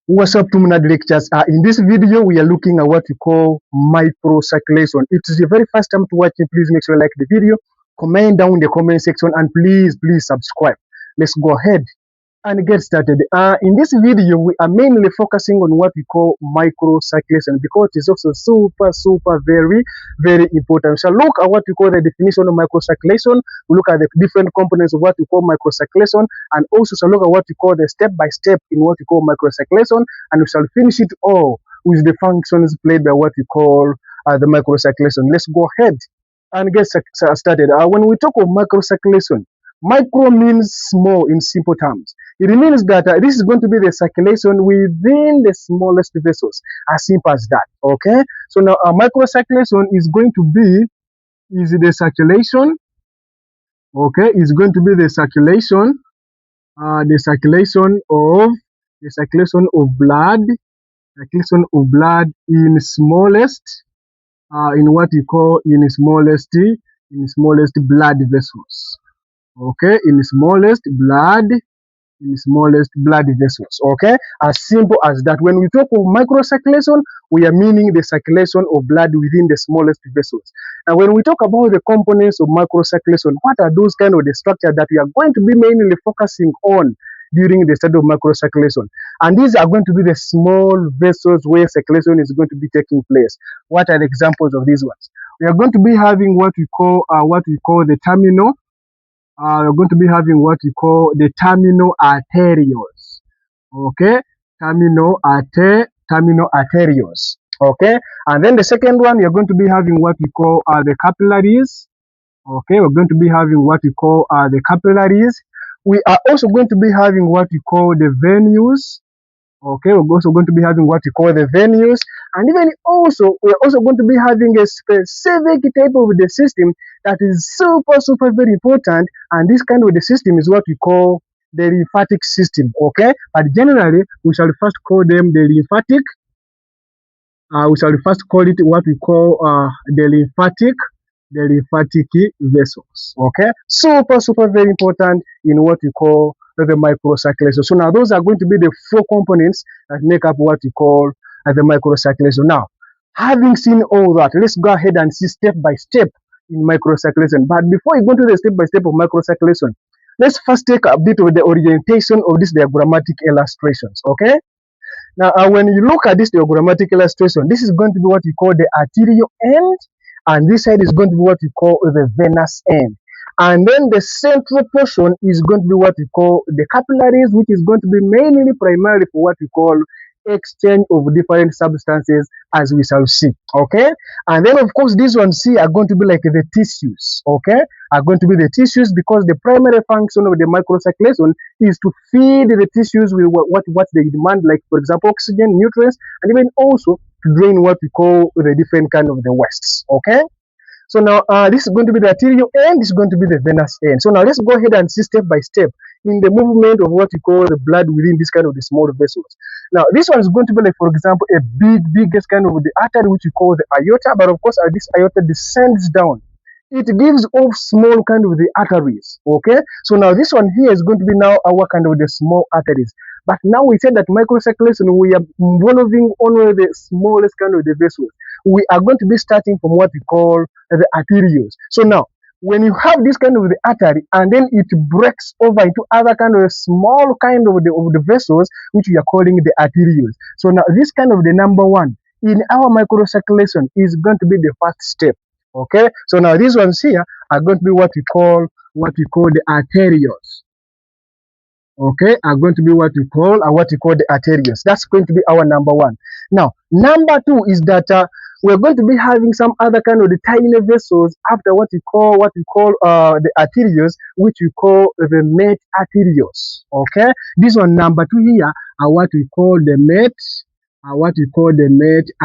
What's up, TUMNAD lectures? In this video, we are looking at what we call microcirculation. If it's your very first time to watch it, please make sure you like the video, comment down in the comment section, and please subscribe. Let's go ahead and get started. In this video, we are mainly focusing on what we call microcirculation because it's also super very important. So look at what we call the definition of microcirculation. We look at the different components of what we call microcirculation, and also so look at what we call the step-by-step in what we call microcirculation, and we shall finish it all with the functions played by what we call the microcirculation. Let's go ahead and get started. When we talk of microcirculation, micro means small in simple terms. It means that this is going to be the circulation within the smallest vessels, as simple as that. Okay. So now microcirculation is going to be the circulation. Okay, is going to be the circulation of blood, in smallest in what you call in smallest blood vessels. Okay, in smallest blood vessels. Okay, as simple as that. When we talk of microcirculation, we are meaning the circulation of blood within the smallest vessels. And when we talk about the components of microcirculation, what are those kind of the structure that we are going to be mainly focusing on during the study of microcirculation? And these are going to be the small vessels where circulation is going to be taking place. What are the examples of these ones? We are going to be having what we call the terminal. We're going to be having what we call the terminal arterioles. Okay, terminal arterioles. Okay, and then the second one, you're going to be having what we call the capillaries. Okay, we're going to be having what we call the capillaries. We are also going to be having what we call the venules. Okay, we're also going to be having what we call the venules, and even also we're also going to be having a specific type of the system that is super very important, and this kind of the system is what we call the lymphatic system. Okay, but generally we shall first call them the lymphatic. We shall first call it what we call the lymphatic vessels. Okay, super very important in what we call the microcirculation. So now those are going to be the four components that make up what we call the microcirculation. Now, having seen all that, let's go ahead and see step by step in microcirculation. But before we go to the step by step of microcirculation, let's first take a bit of the orientation of these diagrammatic illustrations. Okay. Now, when you look at this diagrammatic illustration, this is going to be what we call the arterial end, and this side is going to be what we call the venous end. And then the central portion is going to be what we call the capillaries, which is going to be mainly primarily for what we call exchange of different substances, as we shall see. Okay, and then of course these ones here are going to be like the tissues. Okay, are going to be the tissues because the primary function of the microcirculation is to feed the tissues with what they demand, like for example oxygen, nutrients, and even also to drain what we call the different kind of the wastes. Okay. So now this is going to be the arterial end, this is going to be the venous end. So now let's go ahead and see step by step in the movement of what we call the blood within this kind of the small vessels. Now this one is going to be like, for example, a biggest kind of the artery which we call the aorta, but of course this aorta descends down. It gives off small kind of the arteries. Okay, so now this one here is going to be now our kind of the small arteries. But now we said that microcirculation, we are involving only the smallest kind of the vessels. We are going to be starting from what we call the arterioles. So now, when you have this kind of the artery and then it breaks over into other kind of small kind of the vessels, which we are calling the arterioles. So now this kind of the number one in our microcirculation is going to be the first step. Okay, so now these ones here are going to be what we call the arterioles. Okay, are going to be what we call the arterioles. That's going to be our number one. Now, number two is that we're going to be having some other kind of the tiny vessels after what we call the arterioles, which we call the metarterioles. Okay, this one number two here are what we call the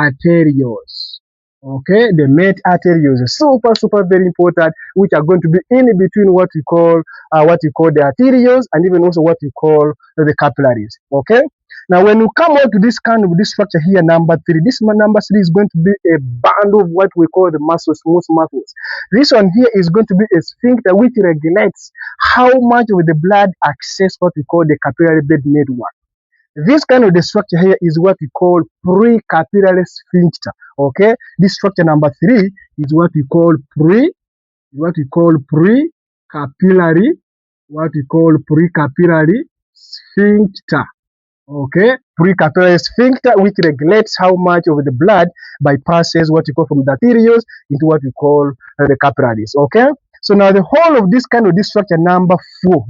metarterioles. Okay, the metarterioles, super very important, which are going to be in between what we call the arterioles and even also what we call the capillaries. Okay. Now, when you come out to this kind of this structure here, number three, this number three is going to be a band of what we call the muscles, smooth muscles. This one here is going to be a sphincter which regulates how much of the blood access what we call the capillary bed network. This kind of the structure here is what we call precapillary sphincter. Okay, this structure number 3 is what we call precapillary, sphincter. Okay, precapillary sphincter, which regulates how much of the blood bypasses what you call from the arterioles into what we call the capillaries. Okay, so now the whole of this kind of this structure number 4,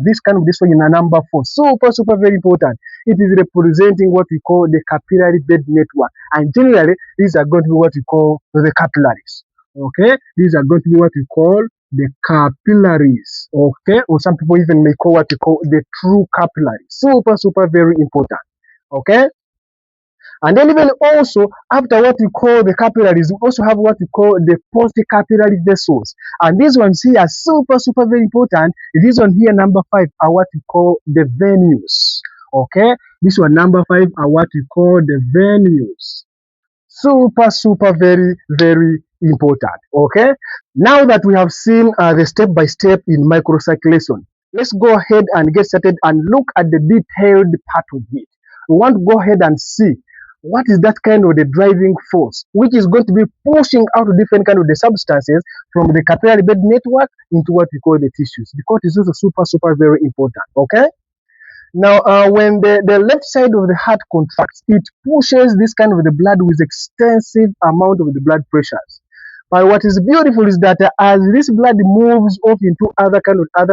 number 4, super very important. It is representing what we call the capillary bed network, and generally these are going to be what we call the capillaries. Okay, these are going to be what we call the capillaries. Okay, or some people even may call what we call the true capillaries. Super very important. Okay, and then even also after what we call the capillaries, we also have what we call the post-capillary vessels, and these ones here are super very important. This one here number 5 are what we call the venues. Okay, this one number 5 are what we call the venues. Super very important. Okay, now that we have seen the step by step in microcirculation, let's go ahead and get started and look at the detailed part of it. We want to go ahead and see what is that kind of the driving force which is going to be pushing out different kind of the substances from the capillary bed network into what we call the tissues, because it's also super very important. Okay, now, when the left side of the heart contracts, it pushes this kind of the blood with extensive amount of the blood pressures. But what is beautiful is that as this blood moves off into other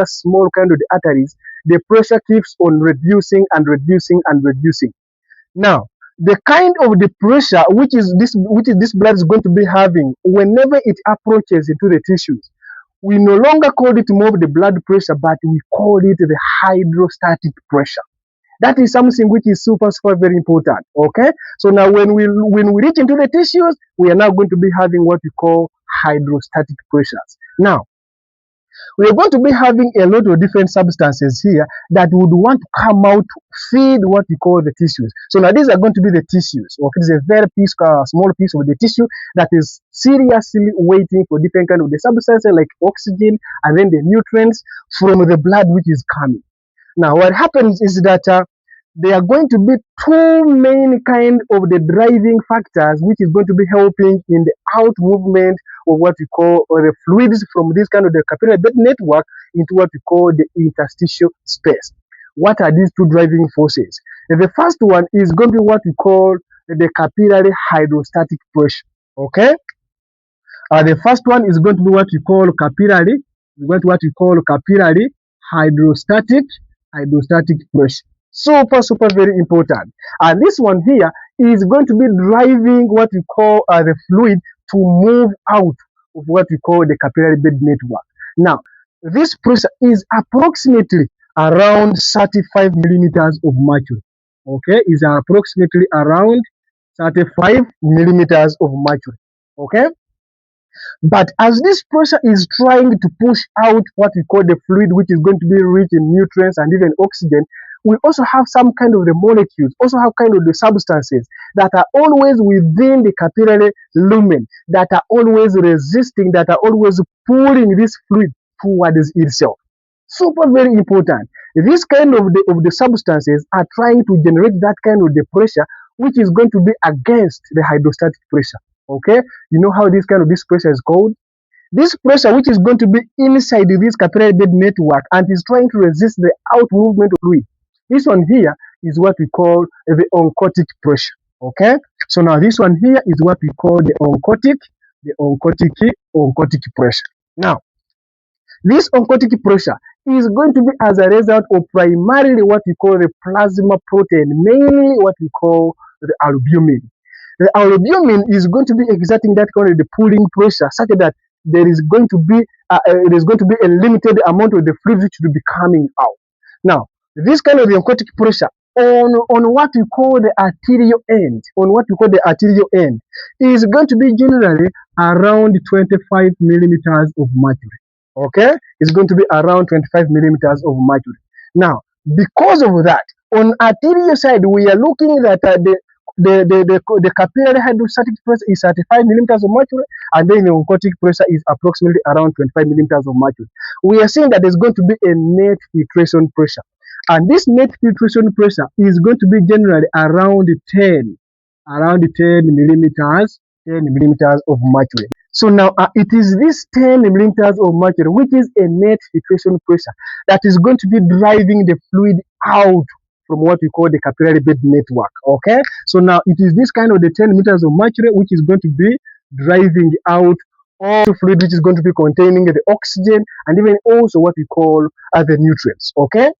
small kind of the arteries, the pressure keeps on reducing and reducing and reducing. Now, the kind of the pressure which is this blood is going to be having whenever it approaches into the tissues, we no longer call it more of the blood pressure, but we call it the hydrostatic pressure. That is something which is super very important. Okay, so now when we reach into the tissues, we are now going to be having what we call hydrostatic pressures. Now, we are going to be having a lot of different substances here that would want to come out to feed what we call the tissues. So now these are going to be the tissues. Okay, it's a very small piece of the tissue that is seriously waiting for different kind of the substances like oxygen and then the nutrients from the blood which is coming. Now what happens is that there are going to be two main kind of the driving factors which is going to be helping in the out movement of what we call the fluids from this kind of the capillary bed network into what we call the interstitial space. What are these two driving forces? And the first one is going to be what we call the capillary hydrostatic pressure. Okay, the first one is going to be what we call capillary hydrostatic pressure. Super very important. And this one here is going to be driving what we call the fluid to move out of what we call the capillary bed network. Now, this pressure is approximately around 35 millimeters of mercury. Okay, is approximately around 35 millimeters of mercury. Okay, but as this pressure is trying to push out what we call the fluid, which is going to be rich in nutrients and even oxygen, we also have some kind of the molecules, also have kind of the substances that are always within the capillary lumen, that are always resisting, that are always pulling this fluid towards itself. Super very important. This kind of the substances are trying to generate that kind of the pressure which is going to be against the hydrostatic pressure. Okay, you know how this pressure is called? This pressure which is going to be inside this capillary bed network and is trying to resist the out movement of fluid. This one here is what we call the oncotic pressure. Okay, so now this one here is what we call the oncotic pressure. Now, this oncotic pressure is going to be as a result of primarily what we call the plasma protein, mainly what we call the albumin. The albumin is going to be exerting that kind of the pulling pressure such that there is going to be a limited amount of the fluid which will be coming out. Now, this kind of the oncotic pressure on what we call the arterial end, is going to be generally around 25 millimeters of mercury. Okay, it's going to be around 25 millimeters of mercury. Now, because of that, on arterial side, we are looking at the capillary hydrostatic pressure is 35 millimeters of mercury, and then the oncotic pressure is approximately around 25 millimeters of mercury. We are saying that there's going to be a net filtration pressure. And this net filtration pressure is going to be generally around 10 millimeters, 10 millimeters of mercury. So now it is this 10 millimeters of mercury, which is a net filtration pressure, that is going to be driving the fluid out from what we call the capillary bed network. Okay, so now it is this kind of the 10 millimeters of mercury which is going to be driving out all the fluid which is going to be containing the oxygen and even also what we call the nutrients. Okay,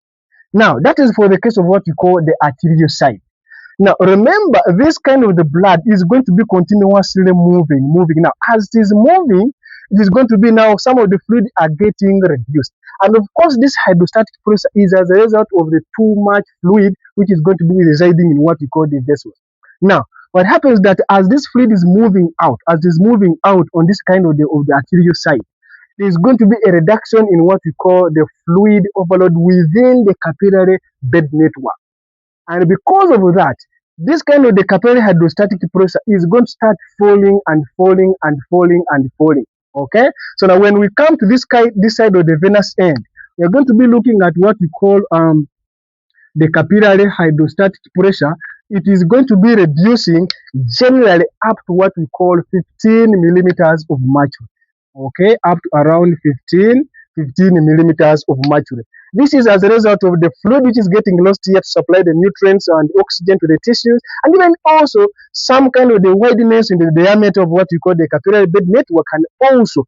now that is for the case of what we call the arterial side. Now remember, this kind of the blood is going to be continuously moving. Now as it is moving, it is going to be now some of the fluid are getting reduced. And of course, this hydrostatic pressure is as a result of the too much fluid which is going to be residing in what we call the vessels. Now, what happens that as this fluid is moving out, on this kind of the arterial side, there is going to be a reduction in what we call the fluid overload within the capillary bed network. And because of that, this kind of the capillary hydrostatic pressure is going to start falling and falling and falling and falling. Okay, so now when we come to this side of the venous end, we are going to be looking at what we call the capillary hydrostatic pressure. It is going to be reducing generally up to what we call 15 millimeters of mercury. Okay, up to around 15 millimeters of mercury. This is as a result of the fluid which is getting lost here to supply the nutrients and oxygen to the tissues, and even also some kind of the wideness in the diameter of what we call the capillary bed network can also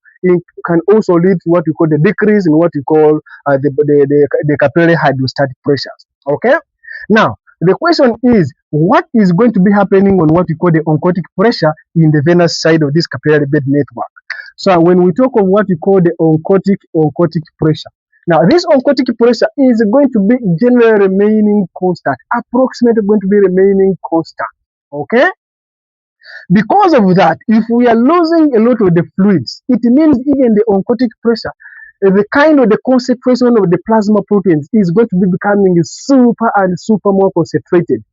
lead to what we call the decrease in what we call the capillary hydrostatic pressures. Okay, now the question is, what is going to be happening on what we call the oncotic pressure in the venous side of this capillary bed network? So when we talk of what we call the oncotic pressure, now this oncotic pressure is going to be generally remaining constant, approximately going to be remaining constant. Okay? Because of that, if we are losing a lot of the fluids, it means even the oncotic pressure, the kind of the concentration of the plasma proteins is going to be becoming super and super more concentrated.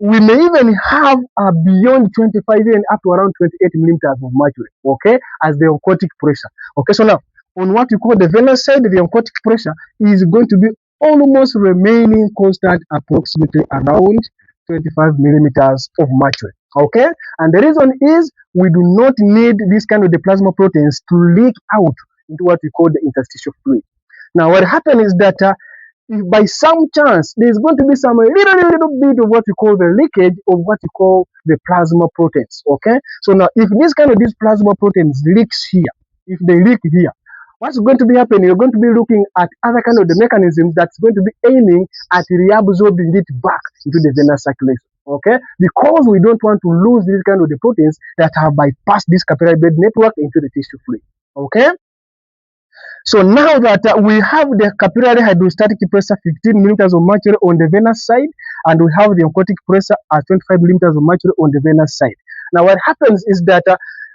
We may even have beyond 25 and up to around 28 millimeters of mercury, okay, as the oncotic pressure. Okay, so now on what you call the venous side, the oncotic pressure is going to be almost remaining constant, approximately around 25 millimeters of mercury. Okay, and the reason is we do not need this kind of the plasma proteins to leak out into what we call the interstitial fluid. Now, what happens is that if by some chance there's going to be some little bit of what we call the leakage of what we call the plasma proteins. Okay, so now if this kind of these plasma proteins leaks here, if they leak here, what's going to be happening? You're going to be looking at other kind of the mechanisms that's going to be aiming at reabsorbing it back into the venous circulation. Okay, because we don't want to lose these kind of the proteins that have bypassed this capillary bed network into the tissue fluid. Okay. So now that we have the capillary hydrostatic pressure 15 millimeters of mercury on the venous side, and we have the oncotic pressure at 25 millimeters of mercury on the venous side. Now what happens is that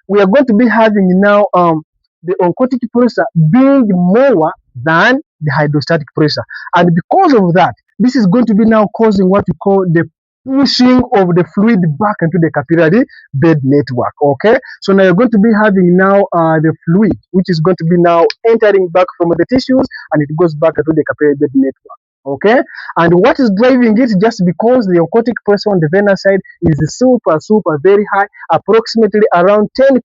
we are going to be having now the oncotic pressure being more than the hydrostatic pressure. And because of that, this is going to be now causing what we call the pushing of the fluid back into the capillary bed network. Okay, so now you're going to be having now the fluid which is going to be now entering back from the tissues, and it goes back into the capillary bed network. Okay, and what is driving it? Just because the oncotic pressure on the venous side is super very high, approximately around 10%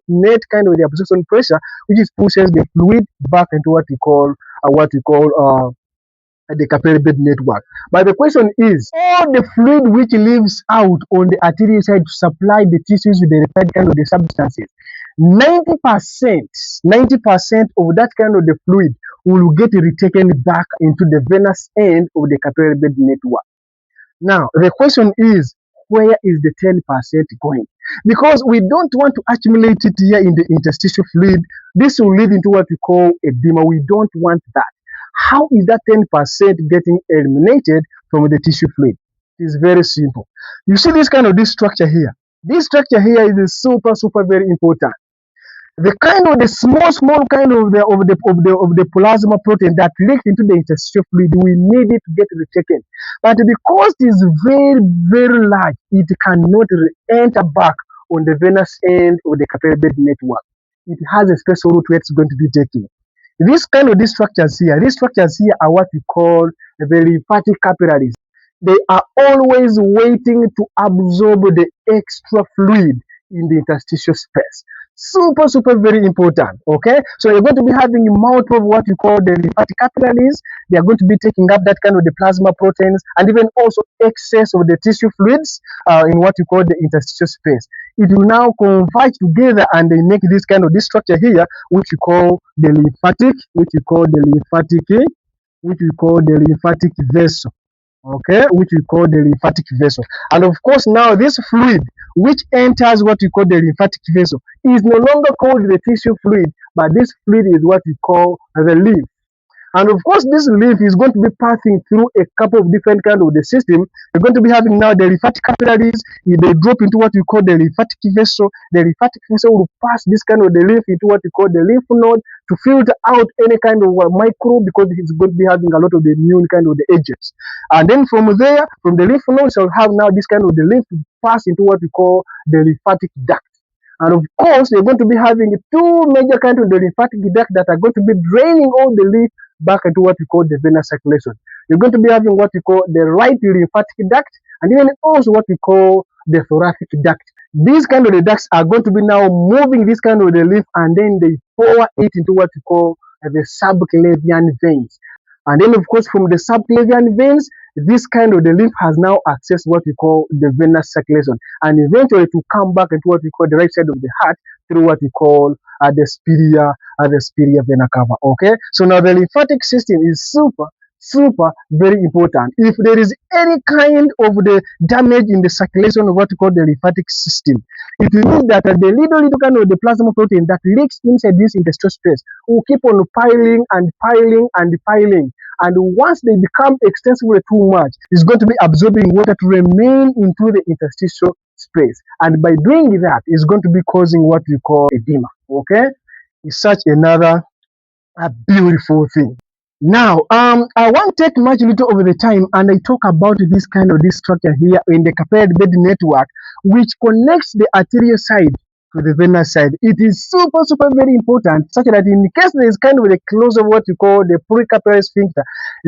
net kind of the absorption pressure, which is pushes the fluid back into what we call the capillary bed network. But the question is, all the fluid which leaves out on the arterial side to supply the tissues with the required kind of the substances, 90% of that kind of the fluid will get retaken back into the venous end of the capillary bed network. Now, the question is, where is the 10% going? Because we don't want to accumulate it here in the interstitial fluid. This will lead into what we call edema. We don't want that. How is that 10% getting eliminated from the tissue fluid? It is very simple. You see this structure here. This structure here is super very important. The kind of the small kind of the plasma protein that leaked into the interstitial fluid, we need it to get retaken. But because it is very large, it cannot enter back on the venous end of the capillary bed network. It has a special route where it's going to be taken. These structures here are what we call the lymphatic capillaries. They are always waiting to absorb the extra fluid in the interstitial space. Super very important. Okay, so you're going to be having multiple of what we call the lymphatic capillaries. They are going to be taking up that kind of the plasma proteins and even also excess of the tissue fluids in what we call the interstitial space. It will now converge together and they make this kind of this structure here, which we call the lymphatic, which we call the lymphatic vessel. Okay, which we call the lymphatic vessel. And of course, now this fluid which enters what we call the lymphatic vessel is no longer called the tissue fluid, but this fluid is what we call the lymph. And of course, this lymph is going to be passing through a couple of different kind of the system. We're going to be having now the lymphatic capillaries. If they drop into what we call the lymphatic vessel, the lymphatic vessel will pass this kind of the lymph into what we call the lymph node to filter out any kind of microbe because it's going to be having a lot of the immune kind of the agents. And then from there, from the lymph node, shall have now this kind of the lymph to pass into what we call the lymphatic duct. And of course, you're going to be having two major kinds of the lymphatic duct that are going to be draining all the lymph back into what we call the venous circulation. You're going to be having what we call the right lymphatic duct and even also what we call the thoracic duct. These kind of the ducts are going to be now moving this kind of the lymph and then they pour it into what we call the subclavian veins. And then of course from the subclavian veins, this kind of the lymph has now accessed what we call the venous circulation and eventually to come back into what we call the right side of the heart through what we call the spiria vena cava. Okay, so now the lymphatic system is super very important. If there is any kind of the damage in the circulation of what we call the lymphatic system, it means that the little kind of the plasma protein that leaks inside this interstitial space will keep on piling and piling and piling. And once they become extensively too much, it's going to be absorbing water to remain into the interstitial space. And by doing that, it's going to be causing what we call edema. Okay, it's such another beautiful thing. Now, I won't take much little over the time and I talk about this kind of this structure here in the capillary bed network, which connects the arterial side to the venous side. It is super very important, such that in case there is kind of the close of what we call the precapillary sphincter,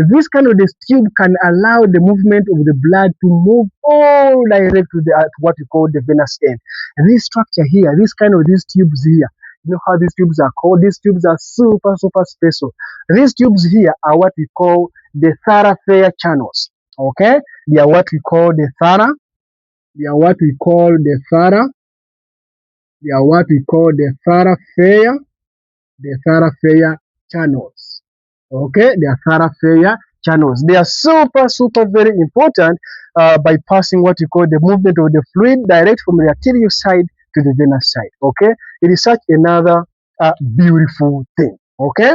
this kind of this tube can allow the movement of the blood to move all direct to the to what we call the venous end. And this structure here, this kind of these tubes here, you know how these tubes are called? These tubes are super special. These tubes here are what we call the thoracic channels. Okay, they are what we call the thora. They are what we call the thora. They are what we call the thoracic channels. Okay, they are thoracic channels. They are super very important by passing what we call the movement of the fluid direct from the arterial side to the venous side. Okay, it is such another beautiful thing. Okay,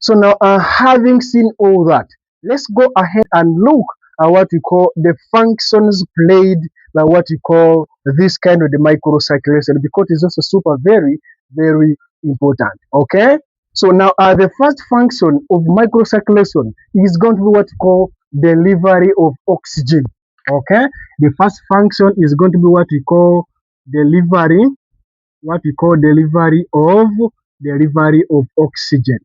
so now having seen all that, let's go ahead and look at what we call the functions played by what we call this kind of the microcirculation, because it's also super very important. Okay, so now the first function of microcirculation is going to be what we call delivery of oxygen. Okay, the first function is going to be what we call delivery of oxygen.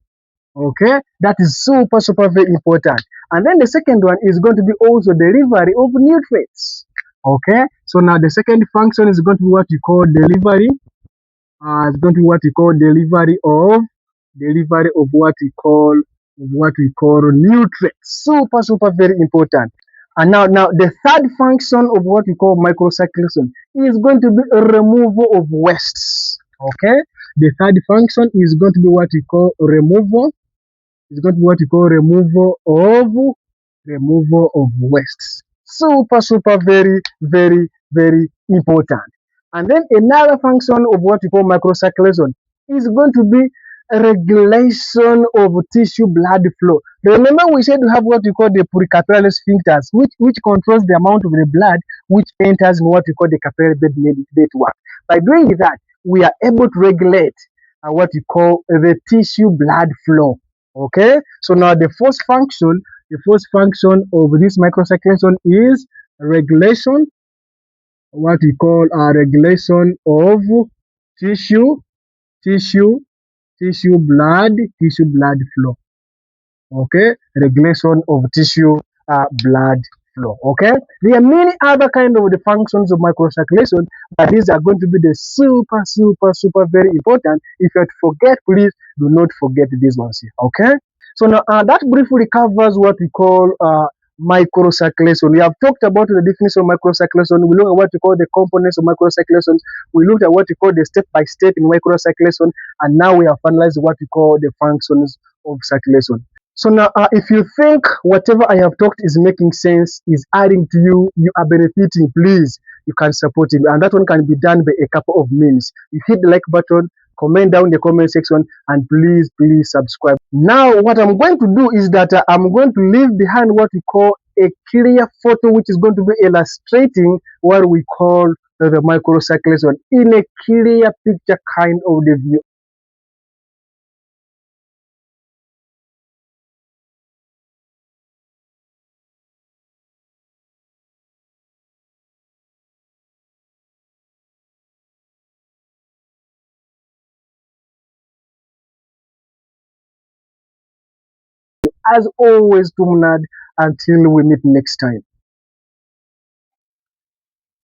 Okay, that is super very important. And then the second one is going to be also delivery of nutrients. Okay, so now the second function is going to be what we call delivery. It's going to be what we call delivery of what we call nutrients. Super very important. And now the third function of what we call microcirculation is going to be a removal of wastes. Okay, the third function is going to be what we call removal. It's going to be what we call removal of wastes. Super very important. And then another function of what we call microcirculation is going to be a regulation of tissue blood flow. Remember we said we have what we call the precapillary sphincters, which controls the amount of the blood which enters in what we call the capillary bed network. By doing that, we are able to regulate what we call the tissue blood flow. Okay, so now the first function of this microcirculation is regulation, what we call regulation of tissue tissue blood flow. Okay, regulation of tissue blood flow. Okay, there are many other kind of the functions of microcirculation, but these are going to be the super very important. If you forget, please do not forget these ones here. Okay, so now that briefly covers what we call microcirculation. We have talked about the definition of microcirculation. We looked at what we call the components of microcirculation. We looked at what we call the step by step in microcirculation, and now we have finalized what we call the functions of circulation. So now, if you think whatever I have talked is making sense, is adding to you, you are benefiting, please, you can support it. And that one can be done by a couple of means. You hit the like button, comment down in the comment section, and please subscribe. Now, what I'm going to do is that I'm going to leave behind what we call a clear photo, which is going to be illustrating what we call the microcirculation in a clear picture kind of the view. As always, TUMNAD, until we meet next time.